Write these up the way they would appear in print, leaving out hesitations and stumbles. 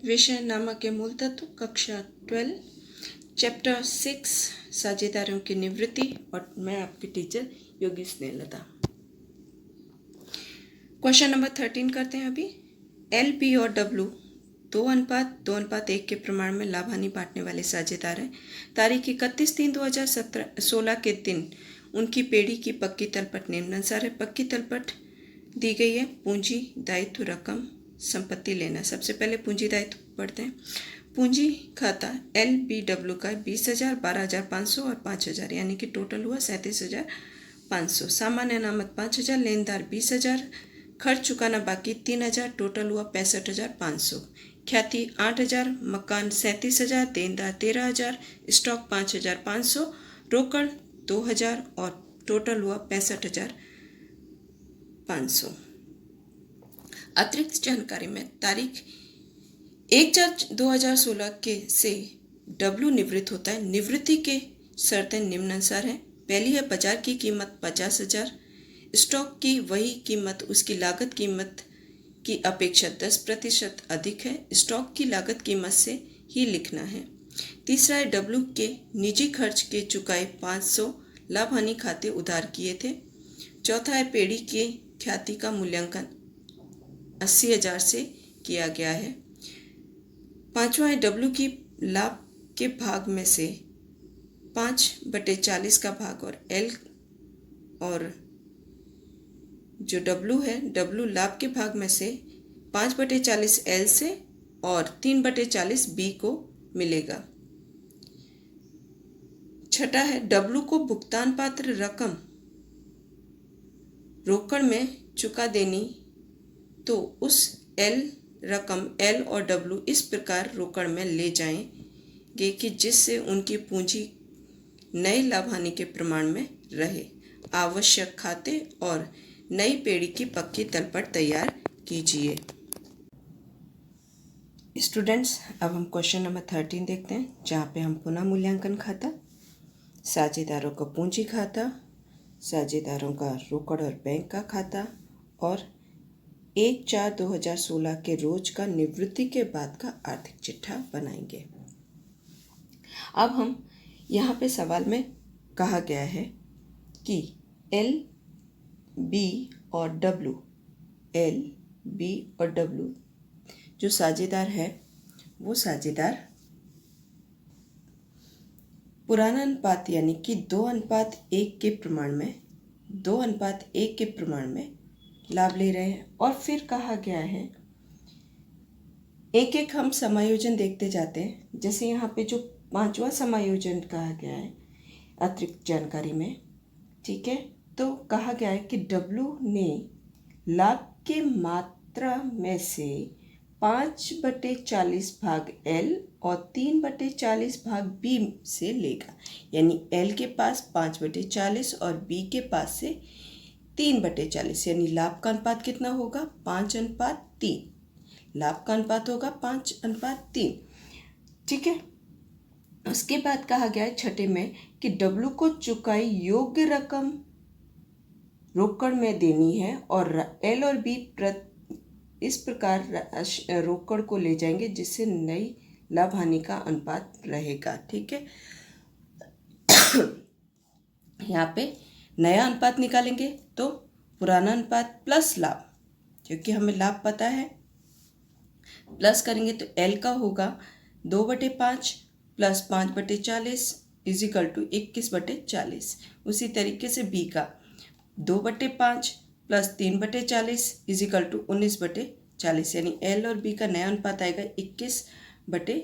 विषय नामक मूल तत्व, कक्षा 12, चैप्टर 6, साझेदारों की निवृत्ति। और मैं आपकी टीचर योगी स्नेहलता। क्वेश्चन नंबर 13 करते हैं अभी। एल, बी और डब्ल्यू 2:1 के प्रमाण में लाभ हानि बांटने वाले साझेदार हैं। तारीख 31/3/2016 के दिन उनकी पेढ़ी की पक्की तलपट निम्नानुसार है। पक्की तलपट दी गई है। पूंजी, दायित्व, रकम, संपत्ति लेना। सबसे पहले पूंजी दायित्व पढ़ते हैं। पूंजी खाता एल, बी, डब्ल्यू का 20,000, 12,500 और 5,000, यानी कि टोटल हुआ 37,500। सामान्य अनामत 5,000, लेनदार 20,000, खर्च चुकाना बाकी 3,000, टोटल हुआ 65,500। ख्याति 8,000, मकान 37,000, देनदार 13,000, स्टॉक 5,500, रोकड़ 2,000 और टोटल हुआ 65,500। अतिरिक्त जानकारी में तारीख 1/4/2016 के से डब्ल्यू निवृत्त होता है। निवृत्ति के शर्तें निम्नानुसार हैं। पहली है बाजार की कीमत 50,000, स्टॉक की वही कीमत उसकी लागत कीमत की अपेक्षा 10% अधिक है। स्टॉक की लागत कीमत से ही लिखना है। तीसरा है डब्ल्यू के निजी खर्च के चुकाए 500 लाभ हानि खाते उधार किए थे। चौथा है पेढ़ी के ख्याति का मूल्यांकन 80,000 से किया गया है। पांचवा है डब्ल्यू की लाभ के भाग में से 5/40 का भाग और एल, और जो डब्ल्यू है, डब्ल्यू लाभ के भाग में से 5/40 एल से और 3/40 बी को मिलेगा। छठा है डब्ल्यू को भुगतान पात्र रकम रोकड़ में चुका देनी, तो उस एल रकम एल और डब्ल्यू इस प्रकार रोकड़ में ले जाएंगे कि जिससे उनकी पूंजी नए लाभ हानि के प्रमाण में रहे। आवश्यक खाते और नई पेढ़ी की पक्की तलपट तैयार कीजिए। स्टूडेंट्स, अब हम क्वेश्चन नंबर 13 देखते हैं, जहाँ पे हम पुनः मूल्यांकन खाता, साझेदारों का पूंजी खाता, साझेदारों का रोकड़ और बैंक का खाता और 1/4/2016 के रोज का निवृत्ति के बाद का आर्थिक चिट्ठा बनाएंगे। अब हम यहाँ पे सवाल में कहा गया है कि एल, बी और डब्ल्यू, एल, बी और डब्ल्यू जो साझेदार है, वो साझेदार पुराना अनुपात यानी कि 2:1 के प्रमाण में 2:1 के प्रमाण में लाभ ले रहे हैं। और फिर कहा गया है, एक एक हम समायोजन देखते जाते हैं। जैसे यहाँ पे जो 5वां समायोजन कहा गया है अतिरिक्त जानकारी में, ठीक है, तो कहा गया है कि डब्ल्यू ने लाभ के मात्रा में से 5/40 भाग एल और 3/40 भाग बी से लेगा। यानी एल के पास 5/40 और बी के पास से 3/40, यानी लाभ का अनुपात कितना होगा? 5:3। लाभ का अनुपात होगा 5:3। ठीक है। उसके बाद कहा गया है छठे में कि डब्ल्यू को चुकाई योग्य रकम रोकड़ में देनी है और एल और बी इस प्रकार रोकड़ को ले जाएंगे जिससे नई लाभ हानि का अनुपात रहेगा। ठीक है। यहाँ पे नया अनुपात निकालेंगे तो पुराना अनुपात प्लस लाभ, क्योंकि हमें लाभ पता है, प्लस करेंगे तो एल का होगा 2/5 प्लस 5/40 इजिकल टू 21/40। उसी तरीके से बी का 2/5 प्लस 3/40 इजिकल टू 19/40, यानी एल और बी का नया अनुपात आएगा 21/19।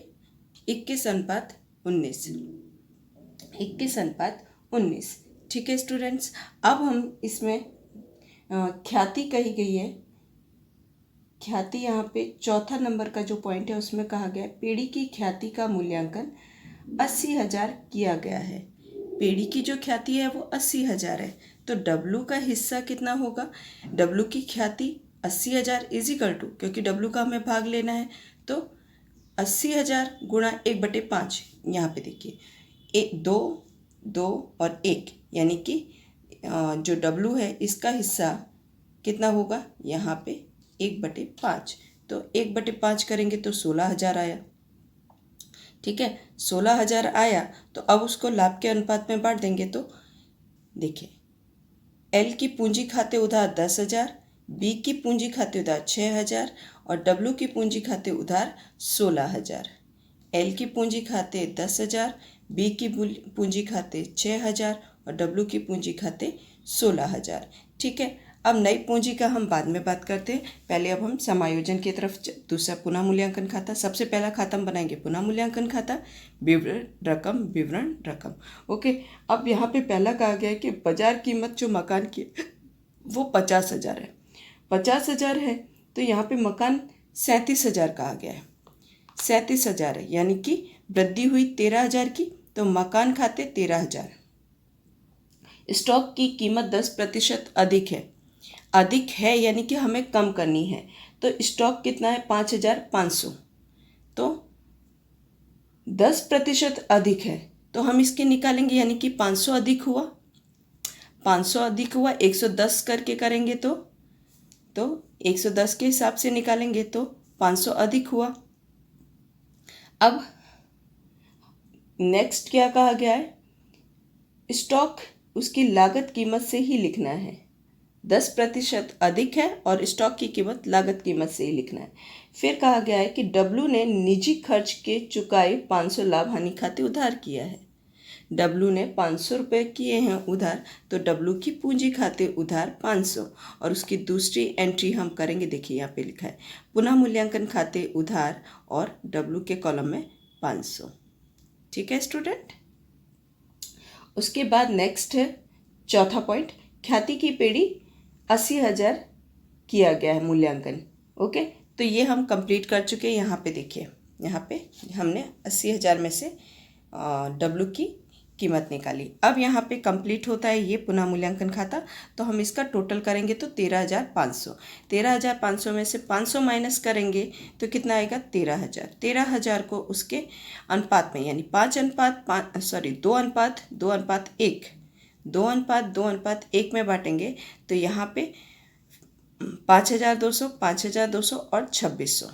21/19। ठीक है स्टूडेंट्स, अब हम इसमें ख्याति कही गई है। ख्याति यहाँ पे चौथा नंबर का जो पॉइंट है उसमें कहा गया है पेढ़ी की ख्याति का मूल्यांकन 80,000 किया गया है। पेढ़ी की जो ख्याति है वो 80,000 है, तो डब्ल्यू का हिस्सा कितना होगा? डब्ल्यू की ख्याति 80,000 इजिकल टू, क्योंकि डब्ल्यू का हमें भाग लेना है, तो 80,000 गुणा 1/5। यहाँ पे देखिए 2 और 1, यानी कि जो डब्ल्यू है इसका हिस्सा कितना होगा? यहाँ पे 1/5, तो 1/5 करेंगे तो 16,000 आया। ठीक है, 16,000 आया तो अब उसको लाभ के अनुपात में बांट देंगे। तो देखिए, एल की पूंजी खाते उधार 10,000, बी की पूंजी खाते उधार 6,000 और डब्ल्यू की पूंजी खाते उधार 16,000। एल की पूंजी खाते 10,000, बी की पूंजी खाते 6,000 और डब्ल्यू की पूंजी खाते 16,000। ठीक है, अब नई पूंजी का हम बाद में बात करते हैं। पहले अब हम समायोजन की तरफ दूसरा पुनः मूल्यांकन खाता। सबसे पहला खाता हम बनाएंगे पुनः मूल्यांकन खाता, विवरण रकम, विवरण रकम। ओके, अब यहाँ पे पहला कहा गया है कि बाजार कीमत जो मकान की वो 50,000 है। 50,000 है तो यहाँ पे मकान 37,000 कहा गया है। 37,000 है, यानी कि वृद्धि हुई 13,000 की, तो मकान खाते 13,000। स्टॉक की कीमत 10% अधिक है यानी कि हमें कम करनी है। तो स्टॉक कितना है? 5,500। तो 10% अधिक है तो हम इसके निकालेंगे, यानी कि 500 अधिक हुआ, 500 अधिक हुआ 110 करके करेंगे तो 110 के हिसाब से निकालेंगे तो 500 अधिक हुआ। अब नेक्स्ट क्या कहा गया है? स्टॉक उसकी लागत कीमत से ही लिखना है। 10% अधिक है और स्टॉक की कीमत लागत कीमत से ही लिखना है। फिर कहा गया है कि डब्ल्यू ने निजी खर्च के चुकाए 500 लाभ हानि खाते उधार किया है। डब्ल्यू ने 500 रुपये किए हैं उधार, तो डब्ल्यू की पूंजी खाते उधार 500 और उसकी दूसरी एंट्री हम करेंगे। देखिए यहाँ पे लिखा है पुनः मूल्यांकन खाते उधार और डब्ल्यू के कॉलम में 500। ठीक है स्टूडेंट। उसके बाद नेक्स्ट है चौथा पॉइंट, ख्याति की पेढ़ी 80,000 किया गया है मूल्यांकन। ओके, तो ये हम कंप्लीट कर चुके हैं। यहाँ पे देखिए, यहाँ पे हमने 80,000 में से डब्ल्यू की कीमत निकाली। अब यहाँ पे कंप्लीट होता है ये पुनः मूल्यांकन खाता, तो हम इसका टोटल करेंगे तो 13,500। 13,500 में से 500 माइनस करेंगे तो कितना आएगा? 13,000। 13,000 को उसके अनुपात में, यानी 2:1 में बांटेंगे। तो यहाँ पे 5,200, 5,200 और 2,600।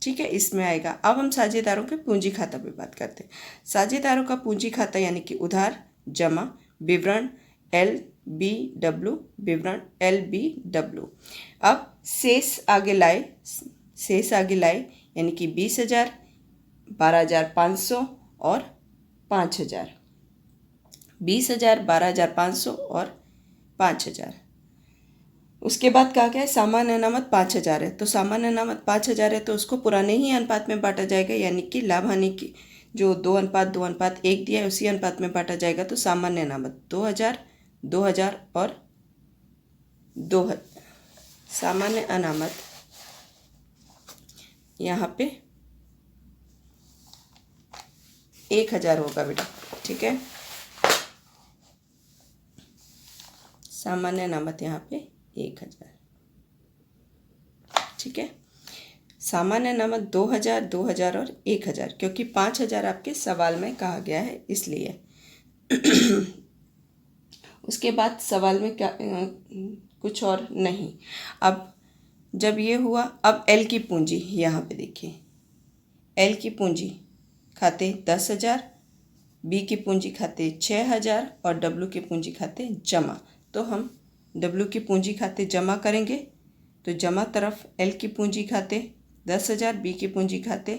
ठीक है, इसमें आएगा। अब हम साझेदारों के पूंजी खाता पे बात करते हैं। साझेदारों का पूंजी खाता यानी कि उधार जमा विवरण LBW, विवरण LBW। अब शेष आगे लाए यानी कि 20,000, 12,500 और 5,000। 20,000, 12,500 और 5,000। उसके बाद कहा गया है सामान्य अनामत 5,000 है, तो सामान्य अनामत 5,000 है तो उसको पुराने ही अनुपात में बांटा जाएगा, यानी कि लाभ हानि की जो 2:2:1 दिया है उसी अनुपात में बांटा जाएगा। तो सामान्य अनामत 2,000, 2,000 और 2,000। सामान्य अनामत यहाँ पे 1,000 होगा बेटा। ठीक है, सामान्य अनामत यहाँ पे 1,000। ठीक है, सामान्य अनामत 2,000, 2,000 और 1,000, क्योंकि 5,000 आपके सवाल में कहा गया है इसलिए। उसके बाद सवाल में क्या कुछ और नहीं। अब जब ये हुआ, अब एल की पूंजी यहाँ पे देखिए, एल की पूंजी खाते 10,000, बी की पूंजी खाते 6,000 और डब्ल्यू की पूंजी खाते जमा। तो हम डब्ल्यू की पूंजी खाते जमा करेंगे, तो जमा तरफ एल की पूंजी खाते 10,000, बी की पूंजी खाते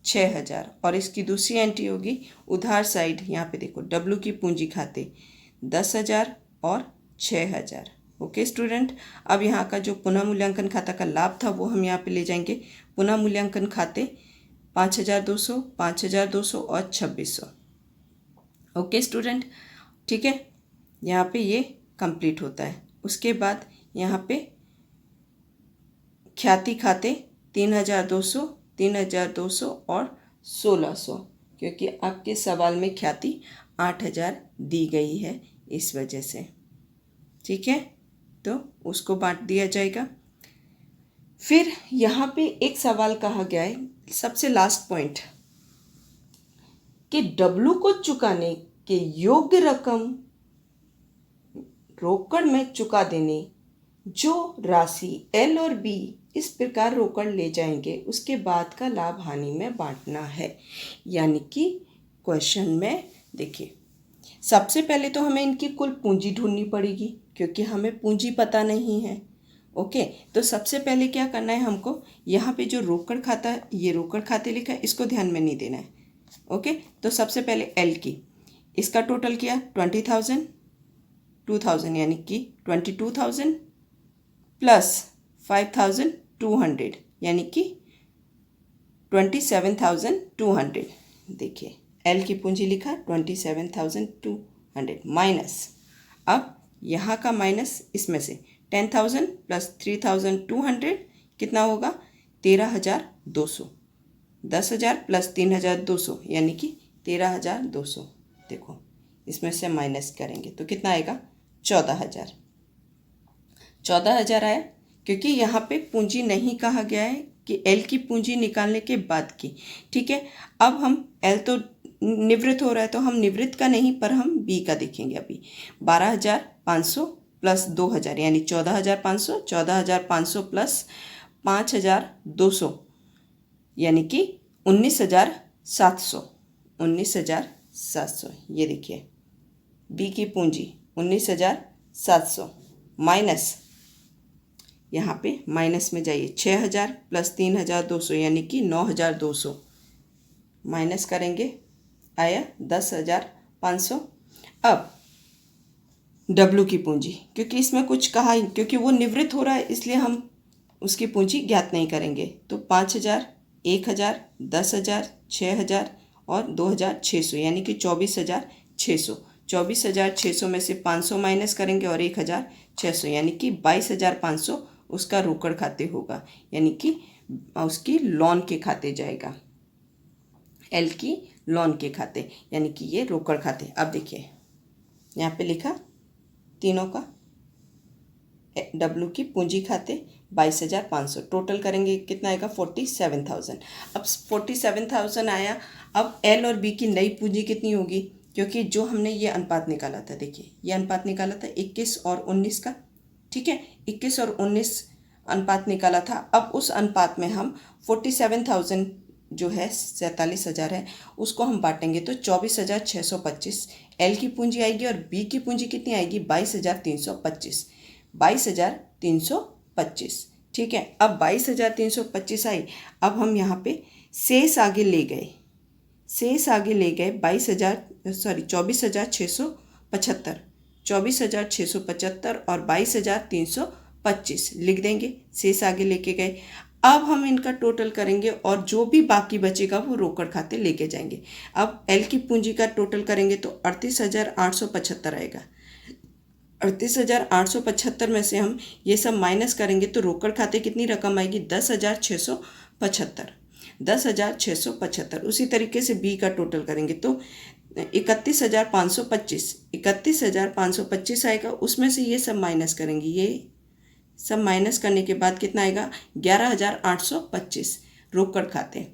6,000 और इसकी दूसरी एंट्री होगी उधार साइड। यहाँ पे देखो डब्ल्यू की पूंजी खाते 10,000 और 6,000। ओके स्टूडेंट, अब यहाँ का जो पुनः मूल्यांकन खाता का लाभ था वो हम यहाँ पे ले जाएंगे। पुनः मूल्यांकन खाते 5,200, 5,200 और 2,600। ओके स्टूडेंट, ठीक है, यहाँ पे ये कंप्लीट होता है। उसके बाद यहाँ पे ख्याति खाते 3,200, 3,200 और 1,600, क्योंकि आपके सवाल में ख्याति 8,000 दी गई है इस वजह से। ठीक है, तो उसको बांट दिया जाएगा। फिर यहाँ पे एक सवाल कहा गया है, सबसे लास्ट पॉइंट, कि डब्ल्यू को चुकाने के योग्य रकम रोकड़ में चुका देने जो राशि एल और बी इस प्रकार रोकड़ ले जाएंगे, उसके बाद का लाभ हानि में बांटना है। यानी कि क्वेश्चन में देखिए, सबसे पहले तो हमें इनकी कुल पूंजी ढूंढनी पड़ेगी क्योंकि हमें पूंजी पता नहीं है। ओके, तो सबसे पहले क्या करना है हमको, यहाँ पे जो रोकड़ खाता, ये रोकड़ खाते लिखा है, इसको ध्यान में नहीं देना है। ओके, तो सबसे पहले एल की, इसका टोटल किया 20,000, 2,000 यानी कि 22,000 प्लस 5,200 यानी कि 27,200। देखिए एल की पूंजी लिखा 27,200 माइनस, अब यहाँ का माइनस इसमें से 10,000 प्लस 3,200 कितना होगा 13,200, 10,000 प्लस 3,200 यानी कि 13,200। देखो इसमें से माइनस करेंगे तो कितना आएगा 14,000। 14,000 आया क्योंकि यहाँ पे पूंजी नहीं कहा गया है कि एल की पूंजी निकालने के बाद की। ठीक है, अब हम एल तो निवृत्त हो रहा है तो हम निवृत्त का नहीं पर हम बी का देखेंगे। अभी 12,500 प्लस 2,000 यानी 14,500, 14,500 प्लस 5,200 यानी कि 19,700, 19,700। ये देखिए बी की पूंजी 19,700 माइनस, यहाँ पे माइनस में जाइए 6,000 प्लस 3,200 यानी कि 9,200 माइनस करेंगे, आया 10,500। अब डब्लू की पूंजी, क्योंकि इसमें कुछ कहा ही, क्योंकि वो निवृत्त हो रहा है इसलिए हम उसकी पूंजी ज्ञात नहीं करेंगे। तो 5,000, 1,000, 10,000, 6,000 और 2,600 यानी कि 24,600। 24,600 में से 500 माइनस करेंगे और 1,600 यानी कि 22,500 उसका रोकड़ खाते होगा, यानी कि उसकी लोन के खाते जाएगा, एल की लोन के खाते, यानी कि ये रोकड़ खाते। अब देखिए यहाँ पे लिखा तीनों का, डब्लू की पूंजी खाते 22,500, टोटल करेंगे कितना आएगा 47,000। अब 47,000 आया। अब एल और बी की नई पूंजी कितनी होगी, क्योंकि जो हमने ये अनुपात निकाला था, देखिए ये अनुपात निकाला था 21 और 19 का। ठीक है, 21 और 19 अनुपात निकाला था। अब उस अनुपात में हम 47,000 जो है 47,000 है उसको हम बांटेंगे तो 24,625 एल की पूंजी आएगी और बी की पूंजी कितनी आएगी 22,325, 22,325। ठीक है, अब 22,325 आई। अब हम यहाँ पे शेष आगे ले गए, शेष आगे ले गए 24,675, 24,675 और 22,325 लिख देंगे, शेष आगे लेके गए। अब हम इनका टोटल करेंगे और जो भी बाकी बचेगा वो रोकड़ खाते लेके जाएंगे। अब एल की पूंजी का टोटल करेंगे तो 38,875 आएगा। 38,875 में से हम ये सब माइनस करेंगे तो रोकड़ खाते कितनी रकम आएगी 10,675, 10,675। उसी तरीके से बी का टोटल करेंगे तो 31,525, 31,525 आएगा। उसमें से ये सब माइनस करेंगे, ये सब माइनस करने के बाद कितना आएगा 11,825 रोकड़ खाते।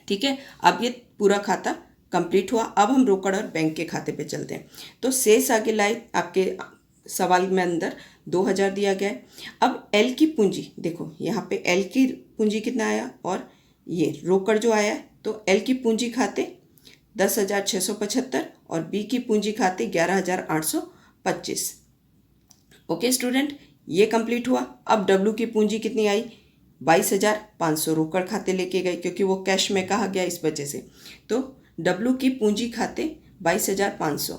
ठीक है, अब ये पूरा खाता कंप्लीट हुआ। अब हम रोकड़ और बैंक के खाते पे चलते हैं। तो शेष आगे लाए, आपके सवाल में अंदर 2,000 दिया गया है। अब एल की पूंजी देखो, यहाँ पे एल की पूंजी कितना आया और ये रोकड़ जो आया है, तो एल की पूंजी खाते 10,675 और बी की पूंजी खाते 11,825। ओके स्टूडेंट, ये कंप्लीट हुआ। अब डब्लू की पूंजी कितनी आई 22,500 रोकड़ खाते लेके गए क्योंकि वो कैश में कहा गया इस वजह से। तो डब्लू की पूंजी खाते 22,500।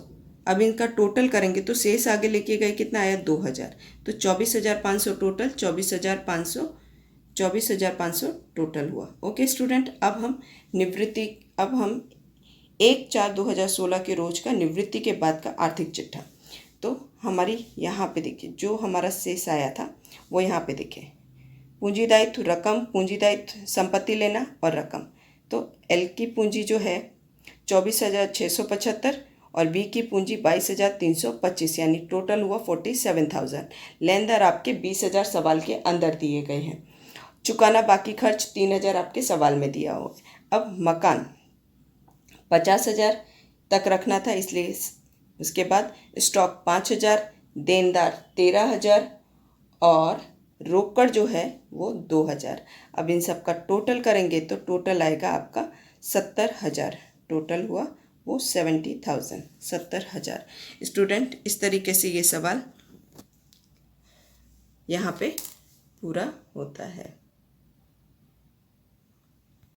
अब इनका टोटल करेंगे तो शेष आगे लेके गए कितना आया 2,000, तो 24,500 टोटल, 24,500 टोटल हुआ। ओके स्टूडेंट, अब हम निवृत्ति, अब हम 1/4/2016 के रोज का निवृत्ति के बाद का आर्थिक चिट्ठा। तो हमारी यहाँ पे देखिए जो हमारा शेष आया था वो यहाँ पे देखिए, पूंजी दायित्व रकम, पूंजी दायित्व संपत्ति लेना और रकम। तो एल की पूंजी जो है 24,675 और बी की पूंजी 22,325 यानी टोटल हुआ 47,000। लेनदार आपके 20,000 सवाल के अंदर दिए गए हैं। चुकाना बाकी खर्च 3,000 आपके सवाल में दिया हुआ है। अब मकान 50,000 तक रखना था इसलिए उसके बाद स्टॉक 5,000, देनदार 13,000 और रोकड़ जो है वो 2000। अब इन सब का टोटल करेंगे तो टोटल आएगा आपका 70,000। टोटल हुआ वो 70,000, 70,000। स्टूडेंट, इस तरीके से ये सवाल यहाँ पे पूरा होता है।